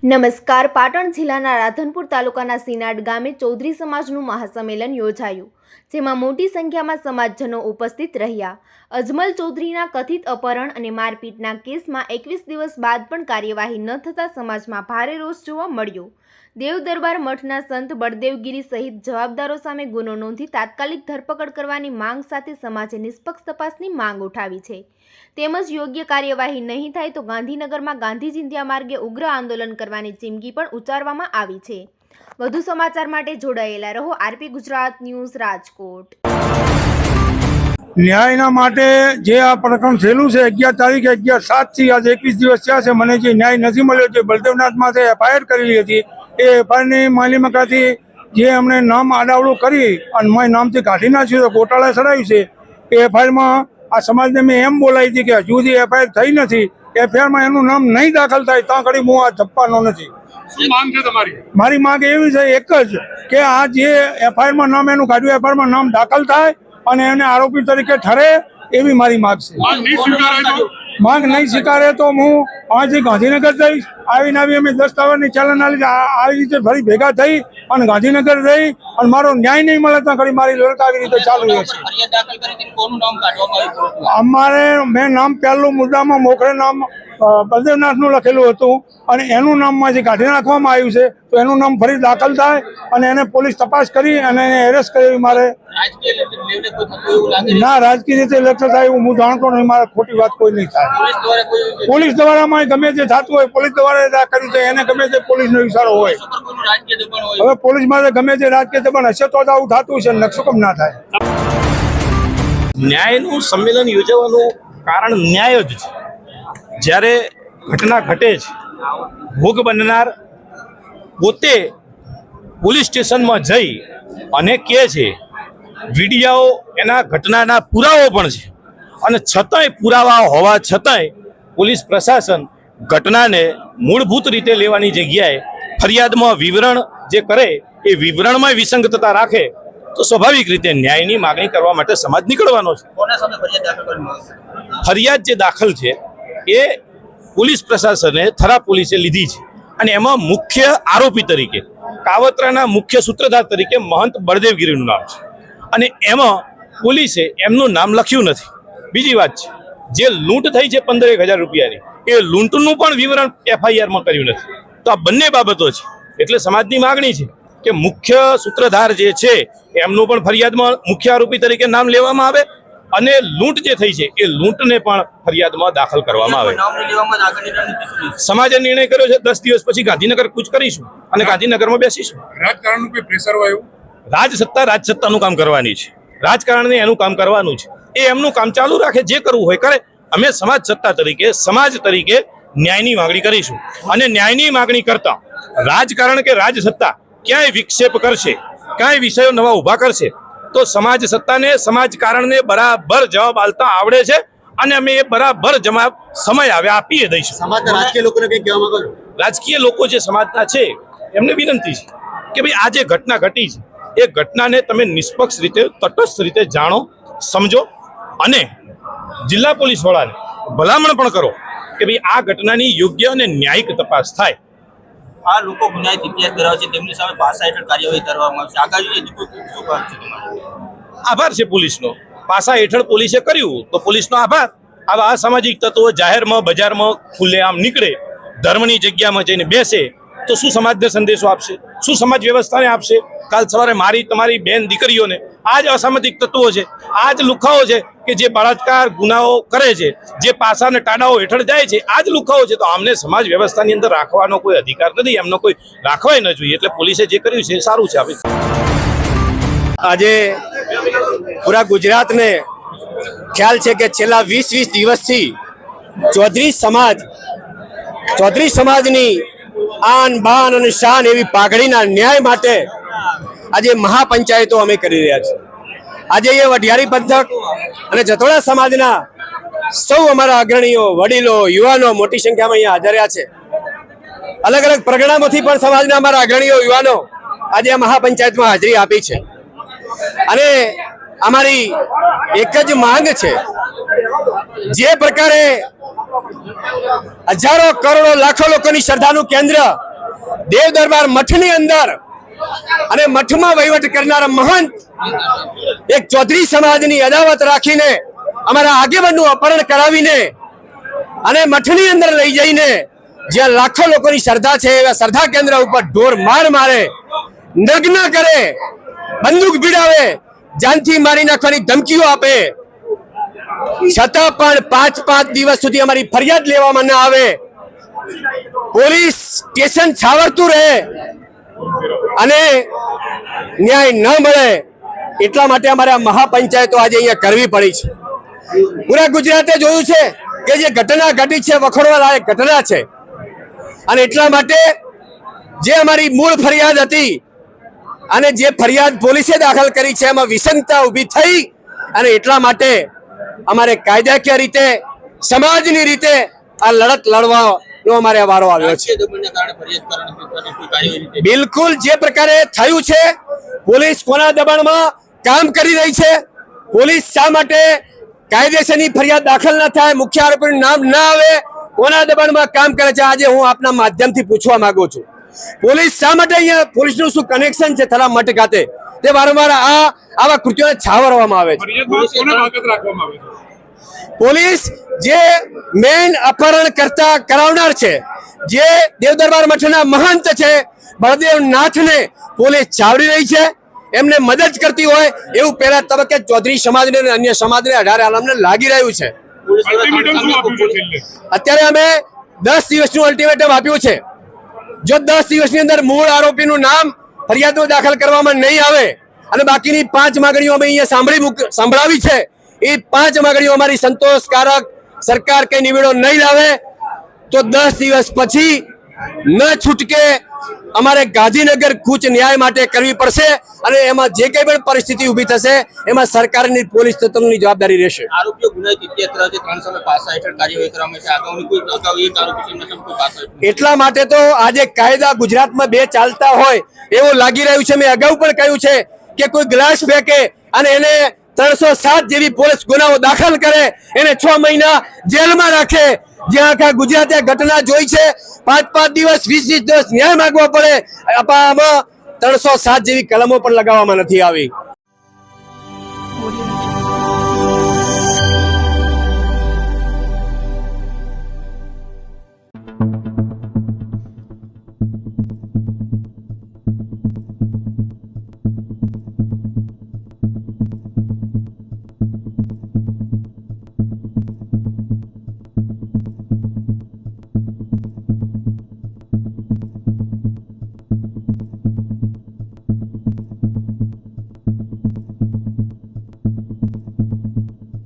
નમસ્કાર. પાટણ જિલ્લાના રાધનપુર તાલુકાના સિનાડ ગામે ચૌધરી સમાજનું મહાસંમેલન યોજાયું, જેમાં મોટી સંખ્યામાં સમાજજનો ઉપસ્થિત રહ્યા. અજમલ ચૌધરીના કથિત અપહરણ અને મારપીટના કેસમાં 21 દિવસ બાદ પણ કાર્યવાહી ન થતાં સમાજમાં ભારે રોષ જોવા મળ્યો. દેવ દરબાર મઠના સંત બળદેવગીરી સહિત જવાબદારો સામે ગુનો નોંધી તાત્કાલિક ધરપકડ કરવાની માંગ સાથે સમાજે નિષ્પક્ષ તપાસની માંગ ઉઠાવી છે. તેમજ યોગ્ય કાર્યવાહી નહીં થાય તો ગાંધીનગરમાં ગાંધી ચિંધ્યા માર્ગે ઉગ્ર આંદોલન કરવાની ચીમકી પણ ઉચ્ચારવામાં આવી છે. વધુ સમાચાર માટે જોડાયેલા રહો આરપી ગુજરાત ન્યૂઝ, રાજકોટ. ન્યાયના માટે જે આ પ્રકરણ થયેલું છે 11 તારીખે 11/7 આજે 21 દિવસ થયા છે. મને જે ન્યાય નથી મળ્યો, જે બળદેવનાથમાં એફઆઈઆર કરેલી હતી એ એફઆઈઆરની માલિમકાથી જે અમને નામ આડાવડું કરી અને મેં નામથી કાઢી નાખ્યું તો ગોટાળા ચડાવ્યું છે. એ એફઆઈઆરમાં આ સમાજને મેં એમ બોલાવી હતી કે હજુ સુધી એફઆઈઆર થઈ નથી, એફઆઈઆરમાં એનું નામ નહીં દાખલ થાય ત્યાં ઘડી હું આ જપવાનો નથી. મારી માંગ એવી છે એક જ કે આ જે એફઆઈઆરમાં નામ એનું કાઢ્યું, એફઆઈઆરમાં નામ દાખલ થાય અને એને આરોપી તરીકે ઠરે એવી મારી માંગ છે. માંગ નહીં સ્વીકારે તો હું અહીંથી ગાંધીનગર જઈશ. આવીને અમે દસ્તાવેજની ચાલન આવી રીતે ફરી ભેગા થઈ અને ગાંધીનગર રહી અને મારો ન્યાય નહીં મળે ત્યાં ઘડી મારી લડત આવી રીતે ચાલુ રહેશે. અમારે મેં નામ પહેલું મુદ્દામાં મોખરે નામ બળદેવનાથનું લખેલું હતું અને એનું નામમાંથી કાઢી નાખવામાં આવ્યું છે, તો એનું નામ ફરી દાખલ થાય અને એને પોલીસ તપાસ કરી અને એને એરેસ્ટ કરી. મારે ના રાજકીય રીતે લક્ષ્ય થાય એવું હું જાણતો નહીં. મારે ખોટી વાત કોઈ નહીં થાય. પોલીસ દ્વારામાં ગમે તે થતું હોય, પોલીસ દ્વારા કર્યું છે એને ગમે તે પોલીસનો ઇશારો હોય. હવે પોલીસમાં ગમે તે રાજકીય દબાણ હશે તો આવું થતું છે, નકશો કેમ ના થાય. ન્યાયનું સંમેલન યોજવાનું કારણ ન્યાય જ છે. જ્યારે ઘટના ઘટે છે, ભોગ બનનાર પોતે પોલીસ સ્ટેશનમાં જઈ અને કહે છે, વિડીયો એના ઘટનાના પુરાવો પણ છે અને છતાંય પુરાવા હોવા છતાંય પોલીસ પ્રશાસન ઘટનાને મૂળભૂત રીતે લેવાની જગ્યાએ ફરિયાદમાં વિવરણ જે કરે એ વિવરણમાં વિસંગતતા રાખે તો સ્વાભાવિક રીતે ન્યાયની માગણી કરવા માટે સમાજ નીકળવાનો છે. ફરિયાદ જે દાખલ છે એ પોલીસ પ્રશાસને થરા પોલીસે લીધી છે અને એમાં મુખ્ય આરોપી તરીકે કાવતરાના મુખ્ય સૂત્રધાર તરીકે મહંત બળદેવગીરીનું નામ છે અને એમાં પોલીસે એમનું નામ લખ્યું નથી. બીજી વાત છે, જે લૂંટ થઈ છે 15,000 રૂપિયાની, એ લૂંટનું પણ વિવરણ એફઆઈઆરમાં કર્યું નથી. તો આ બંને બાબતો છે. એટલે સમાજની માગણી છે કે મુખ્ય સૂત્રધાર જે છે એમનું પણ ફરિયાદમાં મુખ્ય આરોપી તરીકે નામ લેવામાં આવે અને લૂંટ જે થઈ છે એ લૂંટને પણ ફરિયાદમાં દાખલ કરવામાં આવે. સમાજે નિર્ણય કર્યો છે 10 દિવસ પછી ગાંધીનગર કૂચ કરીશું અને ગાંધીનગરમાં બેસીશું. રાજકારણનું કોઈ પ્રેશર હોય એવું? રાજસત્તાનું કામ કરવાની છે. રાજકારણને એનું કામ કરવાનું છે. એ એમનું કામ ચાલુ રાખે, જે કરવું હોય કરે. અમે સમાજ સત્તા તરીકે, સમાજ તરીકે ન્યાયની માગણી કરીશું અને ન્યાયની માગણી કરતા રાજકારણ કે રાજસત્તા ક્યાંય વિક્ષેપ કરશે, ક્યાંય વિષયો નવા ઊભા કરશે તો સમાજ સત્તાને, સમાજ કારણને બરાબર જવાબ આલતા આવડે છે અને અમે એ બરાબર જવાબ સમય આવે આપીએ દઈશું. સમાજના રાજકીય લોકોને કંઈ કહેવા માંગો છો? રાજકીય લોકો જે સમાજના છે એમને વિનંતી છે કે ભાઈ આ જે ઘટના ઘટી છે એ ઘટનાને તમે નિષ્પક્ષ રીતે, તટસ્થ રીતે જાણો, સમજો અને જિલ્લા પોલીસ વડાને ભલામણ પણ કરો કે ભાઈ આ ઘટનાની યોગ્ય અને ન્યાયિક તપાસ થાય. આ લોકો ગુનાહિત ઇતિહાસ ધરાવે છે, તેમની સામે પાસા હેઠળ કાર્યવાહી કરવામાં આવશે. આગામી શું વાત છે તમારો? આભાર છે પોલીસનો. પાસા હેઠળ પોલીસે કર્યું તો પોલીસનો આભાર. આવા અસામાજિક તત્વો જાહેરમાં, બજારમાં ખુલ્લેઆમ નીકળે, ધર્મની જગ્યામાં જઈને બેસે તો શું સમાજને સંદેશો આપશે? શું સમાજ વ્યવસ્થાને આપશે? કાલ સવારે મારી તમારી બેન દીકરીઓને આ જ અસામાજિક તત્વો છે, આ જ લુખાઓ છે કે જે બળાત્કાર ગુનાઓ કરે છે, જે પાસાને ટાડાઓ હેઠળ જાય છે, આ જ લુખાઓ છે. તો આમને સમાજ વ્યવસ્થાની અંદર રાખવાનો કોઈ અધિકાર નથી, એમનો કોઈ રાખવાય ન જોઈએ. એટલે પોલીસે જે કર્યું છે એ સારું છે. આજે પૂરા ગુજરાતને ખ્યાલ છે કે છેલ્લા 20 દિવસથી ચૌધરી સમાજની આન બાન અને શાન એવી પાઘડીના ન્યાય માટે આજે મહાપંચાયતો અમે કરી રહ્યા છીએ. આજે એ વઢિયારી પંથક અને જતોડા સમાજના સૌ અમારા અગ્રણીઓ, વડીલો, યુવાનો મોટી સંખ્યામાં અહીંયા હાજર રહ્યા છે. અલગ અલગ પરગણામાંથી પણ સમાજના અમારા અગ્રણીઓ, યુવાનો આજે આ મહાપંચાયતમાં હાજરી આપી છે અને અમારી એક જ માંગ છે, જે પ્રકારે હજારો કરોડો લાખો લોકોની શ્રદ્ધાનું કેન્દ્ર દેવ દરબાર મઠની અંદર અને મઠમાં વહીવટ કરનારા મહંત એક ચૌધરી સમાજની અદાવત રાખીને અમારા આગેવાનનું અપહરણ કરાવીને અને મઠની અંદર લઈ જઈને જ્યાં લાખો લોકોની શ્રદ્ધા છે એવા શ્રદ્ધા કેન્દ્ર ઉપર ઢોર માર મારે, નગ્ન કરે, બંદૂક ભીડાવે, જાનથી મારી નાખવાની ધમકીઓ આપે, છતાં પણ 5-5 દિવસ સુધી અમારી ફરિયાદ લેવામાં ના આવે, પોલીસ સ્ટેશન છાવરતું રહે અને ન્યાય ન મળે, એટલા માટે અમારે આ મહાપંચાયતો આજે અહીંયા કરવી પડી છે. પૂરા ગુજરાતે જોયું છે કે જે ઘટના ઘટી છે વખોડવા લાયક ઘટના છે અને એટલા માટે જે અમારી મૂળ ફરિયાદ હતી અને જે ફરિયાદ પોલીસે દાખલ કરી છે એમાં વિસંગતા ઊભી થઈ અને એટલા માટે અમારે કાયદાકીય રીતે સમાજની રીતે આ લડત લડવાનો અમારે વારો આવ્યો છે. રાજકીય દબાણને કારણે ફરિયાદ કરવાની કોઈ કાર્યવાહી નથી. બિલકુલ જે પ્રકારે થયું છે, પોલીસ કોના દબાણમાં કામ કરી રહી છે, પોલીસ શા માટે કાયદેસરની ફરિયાદ દાખલ ન થાય, મુખ્ય આરોપીનું નામ ન આવે, કોના દબાણમાં કામ કરે છે, આજે હું આપના માધ્યમથી પૂછવા માંગુ છું. પોલીસ શા માટે અહીંયા પોલીસનું શું કનેક્શન છે થરા મઠ ખાતે તે વારંવાર આવા કૃત્યોને છાવરવામાં આવે છે. પોલીસ જે મેન અપહરણ કરતા કરાવનાર છે, જે દેવ દરબાર મઠના મહંત છે બળદેવ નાથને પોલીસ છાવરી રહી છે, એમને મદદ કરતી હોય એવું પહેલા તબક્કે ચૌધરી સમાજને અને અન્ય સમાજને 18 આલમને લાગી રહ્યું છે. અત્યારે અમે 10 દિવસનું અલ્ટિમેટમ આપ્યું છે. જો 10 દિવસની અંદર મૂળ આરોપીનું નામ ફરિયાદમાં દાખલ કરવામાં નહીં આવે અને બાકીની 5 માંગણીઓ અમે અહીંયા સંભળાવી છે, એ 5 માંગણીઓ અમારી સંતોષકારક સરકાર કઈ નિવેડો નહીં લાવે તો 10 દિવસ પછી ન છૂટકે અમારે ગાંધીનગર કૂચ ન્યાય માટે કરવી પડશે અને એમાં જે કઈ પણ પરિસ્થિતિ ઊભી થશે એમાં સરકારની પોલીસ તંત્રની જવાબદારી રહેશે. આરોપીઓ ગુનાહિત ઇતિહાસ ધરાવે છે, 3 સામે પાસા હેઠળ કાર્યવાહી કરવામાં છે. અગાઉ એક આરોપી છે, કોઈ પાસા હેઠળ એટલા માટે તો આજે કાયદા ગુજરાતમાં બે ચાલતા હોય એવું લાગી રહ્યું છે. મેં અગાઉ પણ કહ્યું છે કે કોઈ ગ્લાસ ફેંકે અને એને 307 જેવી પોલીસ ગુનાઓ દાખલ કરે, એને 6 મહિના જેલમાં રાખે. જ્યાં આખા ગુજરાતે ઘટના જોઈ છે, 5-5 દિવસ 20-20 દિવસ ન્યાય માંગવો પડે, આમાં 307 જેવી કલમો પણ લગાવવામાં નથી આવી.